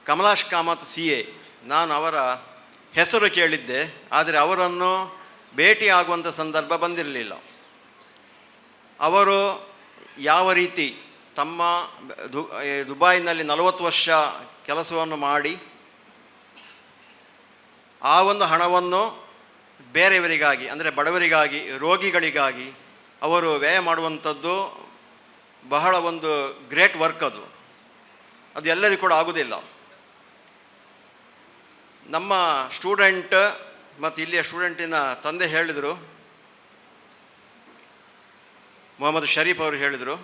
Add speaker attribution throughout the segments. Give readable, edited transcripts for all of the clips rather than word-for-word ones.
Speaker 1: ಕಮಲಾಶ್ Kamath CA, ನಾನು ಅವರ ಹೆಸರು ಕೇಳಿದ್ದೆ, ಆದರೆ ಅವರನ್ನು ಭೇಟಿಯಾಗುವಂಥ ಸಂದರ್ಭ ಬಂದಿರಲಿಲ್ಲ. ಅವರು ಯಾವ ರೀತಿ ತಮ್ಮ ದುಬೈನಲ್ಲಿ 40 ವರ್ಷ ಕೆಲಸವನ್ನು ಮಾಡಿ ಆ ಒಂದು ಹಣವನ್ನು ಬೇರೆಯವರಿಗಾಗಿ, ಅಂದರೆ ಬಡವರಿಗಾಗಿ, ರೋಗಿಗಳಿಗಾಗಿ ಅವರು ವ್ಯಯ ಮಾಡುವಂಥದ್ದು ಬಹಳ ಒಂದು ಗ್ರೇಟ್ ವರ್ಕ್. ಅದು ಎಲ್ಲರಿಗೂ ಕೂಡ ಆಗೋದಿಲ್ಲ. ನಮ್ಮ ಸ್ಟೂಡೆಂಟ್ ಮತ್ತು ಇಲ್ಲಿಯ ಸ್ಟೂಡೆಂಟಿನ ತಂದೆ ಹೇಳಿದರು, ಮೊಹಮ್ಮದ್ ಶರೀಫ್ ಅವರು ಹೇಳಿದರು,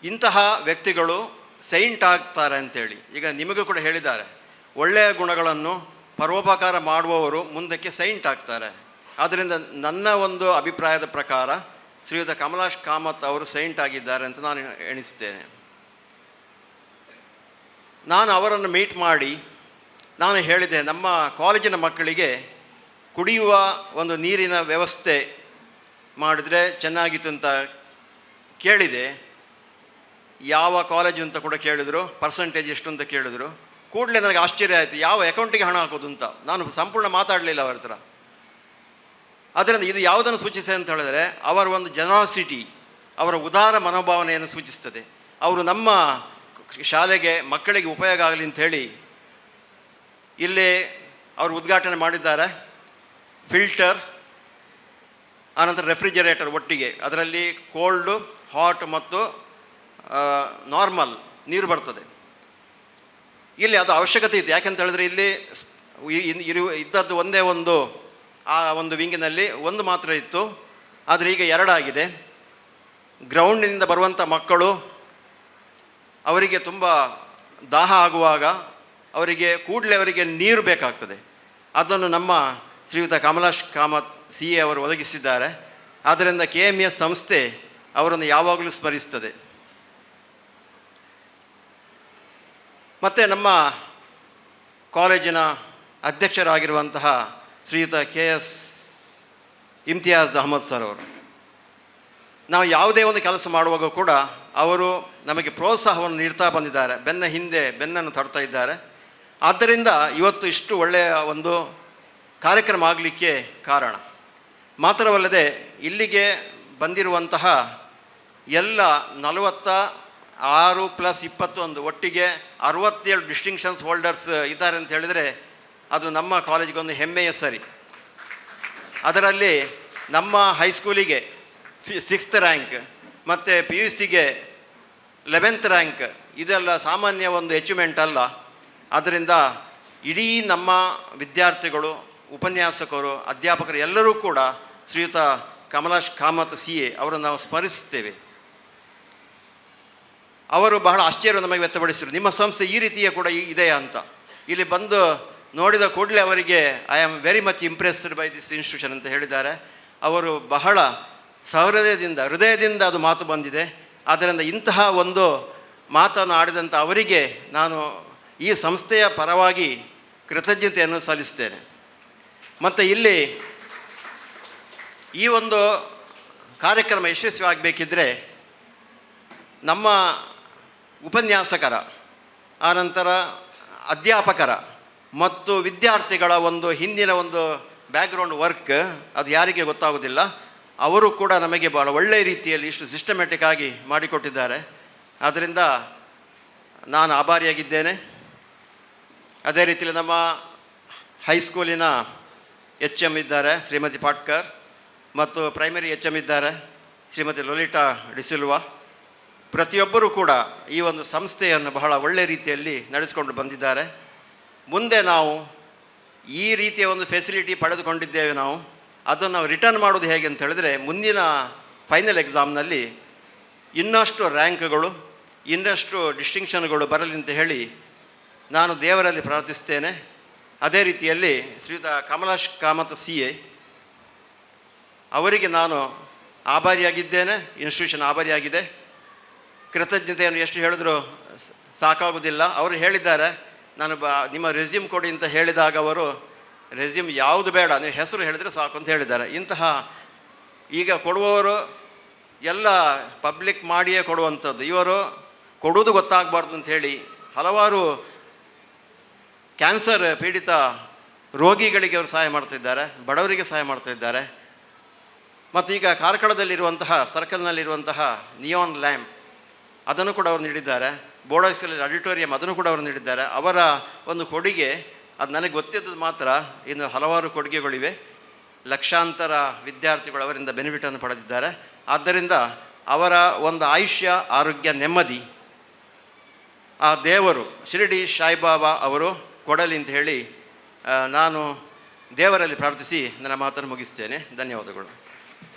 Speaker 1: ಇಂತಹ ವ್ಯಕ್ತಿಗಳು ಸೈಂಟ್ ಆಗ್ತಾರೆ ಅಂತೇಳಿ. ಈಗ ನಿಮಗೂ ಕೂಡ ಹೇಳಿದ್ದಾರೆ, ಒಳ್ಳೆಯ ಗುಣಗಳನ್ನು ಪರೋಪಕಾರ ಮಾಡುವವರು ಮುಂದಕ್ಕೆ ಸೈಂಟ್ ಆಗ್ತಾರೆ. ಆದ್ದರಿಂದ ನನ್ನ ಒಂದು ಅಭಿಪ್ರಾಯದ ಪ್ರಕಾರ ಶ್ರೀಯುತ ಕಮಲಾಶ್ ಕಾಮತ್ ಅವರು ಸೈಂಟ್ ಆಗಿದ್ದಾರೆ ಅಂತ ನಾನು ಎಣಿಸ್ತೇನೆ. ನಾನು ಅವರನ್ನು ಮೀಟ್ ಮಾಡಿ ನಾನು ಹೇಳಿದೆ, ನಮ್ಮ ಕಾಲೇಜಿನ ಮಕ್ಕಳಿಗೆ ಕುಡಿಯುವ ಒಂದು ನೀರಿನ ವ್ಯವಸ್ಥೆ ಮಾಡಿದರೆ ಚೆನ್ನಾಗಿತ್ತು ಅಂತ ಕೇಳಿದೆ. ಯಾವ ಕಾಲೇಜು ಅಂತ ಕೂಡ ಕೇಳಿದರು, ಪರ್ಸಂಟೇಜ್ ಎಷ್ಟು ಅಂತ ಕೇಳಿದರು. ಕೂಡಲೇ ನನಗೆ ಆಶ್ಚರ್ಯ ಆಯಿತು, ಯಾವ ಅಕೌಂಟಿಗೆ ಹಣ ಹಾಕೋದು ಅಂತ. ನಾನು ಸಂಪೂರ್ಣ ಮಾತಾಡಲಿಲ್ಲ ಅವರ ಹತ್ರ. ಅದರಿಂದ ಇದು ಯಾವುದನ್ನು ಸೂಚಿಸ್ತದೆ ಅಂತ ಹೇಳಿದರೆ, ಅವರ ಒಂದು ಜನರಾಸಿಟಿ, ಅವರ ಉದಾರ ಮನೋಭಾವನೆಯನ್ನು ಸೂಚಿಸ್ತದೆ. ಅವರು ನಮ್ಮ ಶಾಲೆಗೆ ಮಕ್ಕಳಿಗೆ ಉಪಯೋಗ ಆಗಲಿ ಅಂಥೇಳಿ ಇಲ್ಲಿ ಅವರು ಉದ್ಘಾಟನೆ ಮಾಡಿದ್ದಾರೆ. ಫಿಲ್ಟರ್, ಆನಂತರ ರೆಫ್ರಿಜರೇಟರ್ ಒಟ್ಟಿಗೆ, ಅದರಲ್ಲಿ ಕೋಲ್ಡು, ಹಾಟ್ ಮತ್ತು ನಾರ್ಮಲ್ ನೀರು ಬರ್ತದೆ. ಇಲ್ಲಿ ಅದು ಅವಶ್ಯಕತೆ ಇತ್ತು. ಯಾಕೆಂತ ಹೇಳಿದ್ರೆ ಇಲ್ಲಿ ಇದ್ದದ್ದು ಒಂದೇ ಒಂದು, ಆ ಒಂದು ವಿಂಗಿನಲ್ಲಿ ಒಂದು ಮಾತ್ರ ಇತ್ತು, ಆದರೆ ಈಗ 2 ಆಗಿದೆ. ಗ್ರೌಂಡಿನಿಂದ ಬರುವಂಥ ಮಕ್ಕಳು ಅವರಿಗೆ ತುಂಬ ದಾಹ ಆಗುವಾಗ ಅವರಿಗೆ ನೀರು ಬೇಕಾಗ್ತದೆ. ಅದನ್ನು ನಮ್ಮ ಶ್ರೀಯುತ ಕಮಲಾಶ್ ಕಾಮತ್ CA ಅವರು ಒದಗಿಸಿದ್ದಾರೆ. ಆದ್ದರಿಂದ KMS ಸಂಸ್ಥೆ ಅವರನ್ನು ಯಾವಾಗಲೂ ಸ್ಮರಿಸ್ತದೆ. ಮತ್ತು ನಮ್ಮ ಕಾಲೇಜಿನ ಅಧ್ಯಕ್ಷರಾಗಿರುವಂತಹ ಶ್ರೀಯುತ KS ಇಮ್ತಿಯಾಜ್ ಅಹಮದ್ ಸರ್ ಅವರು, ನಾವು ಯಾವುದೇ ಒಂದು ಕೆಲಸ ಮಾಡುವಾಗ ಕೂಡ ಅವರು ನಮಗೆ ಪ್ರೋತ್ಸಾಹವನ್ನು ನೀಡ್ತಾ ಬಂದಿದ್ದಾರೆ, ಬೆನ್ನನ್ನು ತಡ್ತಾ ಇದ್ದಾರೆ. ಆದ್ದರಿಂದ ಇವತ್ತು ಇಷ್ಟು ಒಳ್ಳೆಯ ಒಂದು ಕಾರ್ಯಕ್ರಮ ಆಗಲಿಕ್ಕೆ ಕಾರಣ. ಮಾತ್ರವಲ್ಲದೆ ಇಲ್ಲಿಗೆ ಬಂದಿರುವಂತಹ ಎಲ್ಲ 46 + 21 ಒಟ್ಟಿಗೆ 67 ಡಿಸ್ಟಿಂಕ್ಷನ್ಸ್ ಹೋಲ್ಡರ್ಸ್ ಇದ್ದಾರೆ ಅಂತ ಹೇಳಿದರೆ ಅದು ನಮ್ಮ ಕಾಲೇಜಿಗೊಂದು ಹೆಮ್ಮೆಯ ಸರಿ. ಅದರಲ್ಲಿ ನಮ್ಮ ಹೈಸ್ಕೂಲಿಗೆ 6th ರ್ಯಾಂಕ್ ಮತ್ತು PUCಗೆ 11th ರ್ಯಾಂಕ್, ಇದೆಲ್ಲ ಸಾಮಾನ್ಯ ಒಂದು ಅಚೀವ್ಮೆಂಟ್ ಅಲ್ಲ. ಆದ್ದರಿಂದ ಇಡೀ ನಮ್ಮ ವಿದ್ಯಾರ್ಥಿಗಳು, ಉಪನ್ಯಾಸಕರು, ಅಧ್ಯಾಪಕರು ಎಲ್ಲರೂ ಕೂಡ ಶ್ರೀಯುತ ಕಮಲಾಶ್ ಕಾಮತ್ CA ಅವರನ್ನು ನಾವು ಸ್ಮರಿಸುತ್ತೇವೆ. ಅವರು ಬಹಳ ಆಶ್ಚರ್ಯ ನಮಗೆ ವ್ಯಕ್ತಪಡಿಸಿದರು, ನಿಮ್ಮ ಸಂಸ್ಥೆ ಈ ರೀತಿಯ ಕೂಡ ಇದೆಯಾ ಅಂತ. ಇಲ್ಲಿ ಬಂದು ನೋಡಿದ ಕೂಡಲೇ ಅವರಿಗೆ I am very much impressed by this institution ಅಂತ ಹೇಳಿದ್ದಾರೆ. ಅವರು ಬಹಳ ಹೃದಯದಿಂದ ಅದು ಮಾತು ಬಂದಿದೆ. ಆದ್ದರಿಂದ ಇಂತಹ ಒಂದು ಮಾತನ್ನು ಆಡಿದಂಥ ಅವರಿಗೆ ನಾನು ಈ ಸಂಸ್ಥೆಯ ಪರವಾಗಿ ಕೃತಜ್ಞತೆಯನ್ನು ಸಲ್ಲಿಸ್ತೇನೆ. ಮತ್ತು ಇಲ್ಲಿ ಈ ಒಂದು ಕಾರ್ಯಕ್ರಮ ಯಶಸ್ವಿ ಆಗಬೇಕಿದ್ರೆ ನಮ್ಮ ಉಪನ್ಯಾಸಕರ, ಆನಂತರ ಅಧ್ಯಾಪಕರ ಮತ್ತು ವಿದ್ಯಾರ್ಥಿಗಳ ಒಂದು ಹಿಂದಿನ ಒಂದು ಬ್ಯಾಕ್ಗ್ರೌಂಡ್ ವರ್ಕ್ ಅದು ಯಾರಿಗೆ ಗೊತ್ತಾಗೋದಿಲ್ಲ. ಅವರು ಕೂಡ ನಮಗೆ ಭಾಳ ಒಳ್ಳೆಯ ರೀತಿಯಲ್ಲಿ ಇಷ್ಟು ಸಿಸ್ಟಮ್ಯಾಟಿಕ್ ಆಗಿ ಮಾಡಿಕೊಟ್ಟಿದ್ದಾರೆ. ಆದ್ದರಿಂದ ನಾನು ಆಭಾರಿಯಾಗಿದ್ದೇನೆ. ಅದೇ ರೀತಿಯಲ್ಲಿ ನಮ್ಮ ಹೈಸ್ಕೂಲಿನ HM ಇದ್ದಾರೆ ಶ್ರೀಮತಿ ಪಾಟ್ಕರ್, ಮತ್ತು ಪ್ರೈಮರಿ HM ಇದ್ದಾರೆ ಶ್ರೀಮತಿ ಲೊಲಿಟಾ ಡಿಸಿಲ್ವಾ. ಪ್ರತಿಯೊಬ್ಬರೂ ಕೂಡ ಈ ಒಂದು ಸಂಸ್ಥೆಯನ್ನು ಬಹಳ ಒಳ್ಳೆಯ ರೀತಿಯಲ್ಲಿ ನಡೆಸಿಕೊಂಡು ಬಂದಿದ್ದಾರೆ. ಮುಂದೆ ನಾವು ಈ ರೀತಿಯ ಒಂದು ಫೆಸಿಲಿಟಿ ಪಡೆದುಕೊಂಡಿದ್ದೇವೆ, ಅದನ್ನು ನಾವು ರಿಟರ್ನ್ ಮಾಡೋದು ಹೇಗೆ ಅಂತ ಹೇಳಿದರೆ, ಮುಂದಿನ ಫೈನಲ್ ಎಕ್ಸಾಮ್ನಲ್ಲಿ ಇನ್ನಷ್ಟು ರ್ಯಾಂಕ್ಗಳು, ಇನ್ನಷ್ಟು ಡಿಸ್ಟಿಂಕ್ಷನ್ಗಳು ಬರಲಿ ಅಂತ ಹೇಳಿ ನಾನು ದೇವರಲ್ಲಿ ಪ್ರಾರ್ಥಿಸ್ತೇನೆ. ಅದೇ ರೀತಿಯಲ್ಲಿ ಶ್ರೀಯುತ ಕಮಲಾಶ್ ಕಾಮತ್ CA ಅವರಿಗೆ ನಾನು ಆಭಾರಿಯಾಗಿದ್ದೇನೆ, ಇನ್ಸ್ಟಿಟ್ಯೂಷನ್ ಆಭಾರಿಯಾಗಿದೆ. ಕೃತಜ್ಞತೆಯನ್ನು ಎಷ್ಟು ಹೇಳಿದ್ರು ಸಾಕಾಗೋದಿಲ್ಲ. ಅವರು ಹೇಳಿದ್ದಾರೆ, ನಾನು ನಿಮ್ಮ ರೆಸ್ಯೂಮ್ ಕೊಡಿ ಅಂತ ಹೇಳಿದಾಗ ಅವರು ರೆಸ್ಯೂಮ್ ಯಾವುದು ಬೇಡ, ನೀವು ಹೆಸರು ಹೇಳಿದರೆ ಸಾಕು ಅಂತ ಹೇಳಿದ್ದಾರೆ. ಇಂತಹ ಈಗ ಕೊಡುವವರು ಎಲ್ಲ ಪಬ್ಲಿಕ್ ಮಾಡಿಯೇ ಕೊಡುವಂಥದ್ದು. ಇವರು ಕೊಡುವುದು ಗೊತ್ತಾಗಬಾರ್ದು ಅಂಥೇಳಿ ಹಲವಾರು ಕ್ಯಾನ್ಸರ್ ಪೀಡಿತ ರೋಗಿಗಳಿಗೆ ಅವರು ಸಹಾಯ ಮಾಡ್ತಿದ್ದಾರೆ, ಬಡವರಿಗೆ ಸಹಾಯ ಮಾಡ್ತಾಯಿದ್ದಾರೆ. ಮತ್ತು ಈಗ ಕಾರ್ಕಳದಲ್ಲಿರುವಂತಹ ಸರ್ಕಲ್ನಲ್ಲಿರುವಂತಹ ನಿಯಾನ್ ಲ್ಯಾಂಪ್ ಅದನ್ನು ಕೂಡ ಅವರು ನೀಡಿದ್ದಾರೆ. ಬೋರ್ಡರ್ಸಲ್ಲಿ ಆಡಿಟೋರಿಯಂ ಅದನ್ನು ಕೂಡ ಅವರು ನೀಡಿದ್ದಾರೆ. ಅವರ ಒಂದು ಕೊಡುಗೆ ಅದು ನನಗೆ ಗೊತ್ತಿದ್ದದ್ದು ಮಾತ್ರ, ಇನ್ನು ಹಲವಾರು ಕೊಡುಗೆಗಳಿವೆ. ಲಕ್ಷಾಂತರ ವಿದ್ಯಾರ್ಥಿಗಳು ಅವರಿಂದ ಬೆನಿಫಿಟನ್ನು ಪಡೆದಿದ್ದಾರೆ. ಆದ್ದರಿಂದ ಅವರ ಒಂದು ಆಯುಷ್ಯ, ಆರೋಗ್ಯ, ನೆಮ್ಮದಿ ಆ ದೇವರು ಶಿರಡಿ ಸಾಯಿಬಾಬಾ ಅವರು ಕೊಡಲಿ ಅಂತ ಹೇಳಿ ನಾನು ದೇವರಲ್ಲಿ ಪ್ರಾರ್ಥಿಸಿ ನನ್ನ ಮಾತನ್ನು ಮುಗಿಸ್ತೇನೆ. ಧನ್ಯವಾದಗಳು.